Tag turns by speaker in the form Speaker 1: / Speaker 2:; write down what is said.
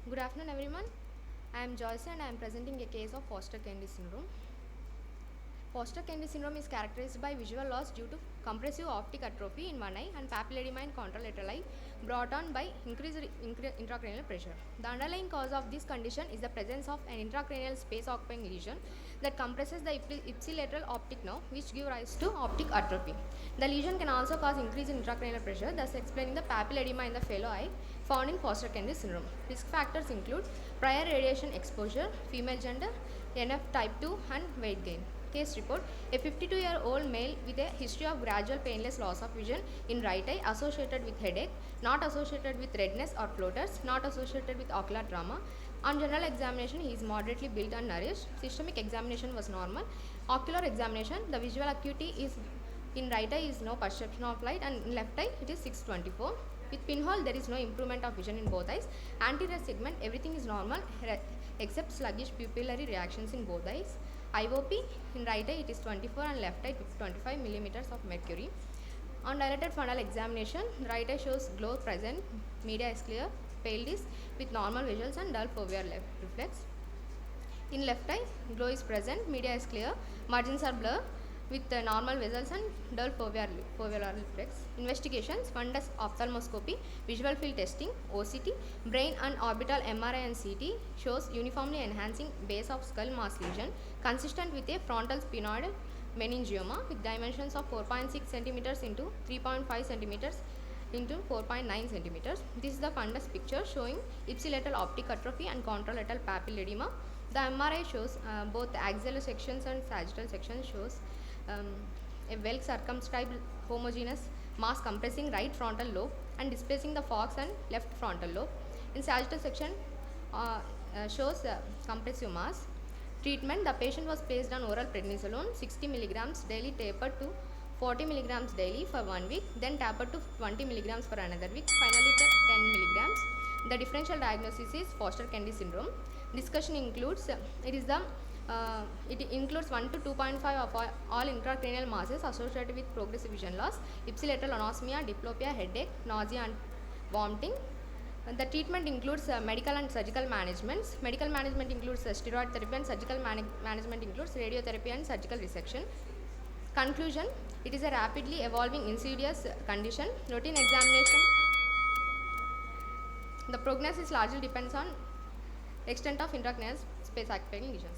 Speaker 1: Good afternoon, everyone. I am Joyce and I am presenting a case of Foster-Kennedy syndrome. Foster-Kennedy syndrome is characterized by visual loss due to compressive optic atrophy in one eye and papilledema in contralateral eye brought on by increased intracranial pressure. The underlying cause of this condition is the presence of an intracranial space-occupying lesion that compresses the ipsilateral optic nerve, which gives rise to optic atrophy. The lesion can also cause increase in intracranial pressure, thus explaining the papilledema in the fellow eye found in Foster-Kennedy syndrome. Risk factors include prior radiation exposure, female gender, NF type 2 and weight gain. Case report: a 52-year-old male with a history of gradual painless loss of vision in right eye associated with headache, not associated with redness or floaters, not associated with ocular trauma. On general examination, he is moderately built and nourished. Systemic examination was normal. Ocular examination, the visual acuity is in right eye is no perception of light and in left eye it is 624. With pinhole there is no improvement of vision in both eyes. Anterior segment everything is normal except sluggish pupillary reactions in both eyes. IOP in right eye it is 24 and left eye 25 millimeters of mercury. On dilated funnel examination, right eye shows glow present, media is clear, pale disc with normal visuals and dull foveal reflex. In left eye, glow is present, media is clear, margins are blurred with normal vessels and dull foveal reflex. Investigations: fundus ophthalmoscopy, visual field testing, OCT, brain and orbital MRI and CT shows uniformly enhancing base of skull mass lesion consistent with a frontal sphenoid meningioma with dimensions of 4.6 centimeters into 3.5 centimeters into 4.9 centimeters. This is the fundus picture showing ipsilateral optic atrophy and contralateral papilledema. The MRI shows both axillary sections and sagittal sections shows um, a well circumscribed homogeneous mass compressing right frontal lobe and displacing the fox and left frontal lobe. In sagittal section shows compressive mass. Treatment: the patient was placed on oral prednisolone 60 milligrams daily tapered to 40 milligrams daily for 1 week, then tapered to 20 milligrams for another week, finally to 10 milligrams. The differential diagnosis is Foster-Kennedy syndrome. Discussion includes it includes 1 to 2.5 of all intracranial masses associated with progressive vision loss, ipsilateral anosmia, diplopia, headache, nausea and vomiting. The treatment includes medical and surgical managements. Medical management includes steroid therapy and surgical management includes radiotherapy and surgical resection. Conclusion: it is a rapidly evolving insidious condition. Routine examination. The prognosis largely depends on extent of intracranial space occupying lesions.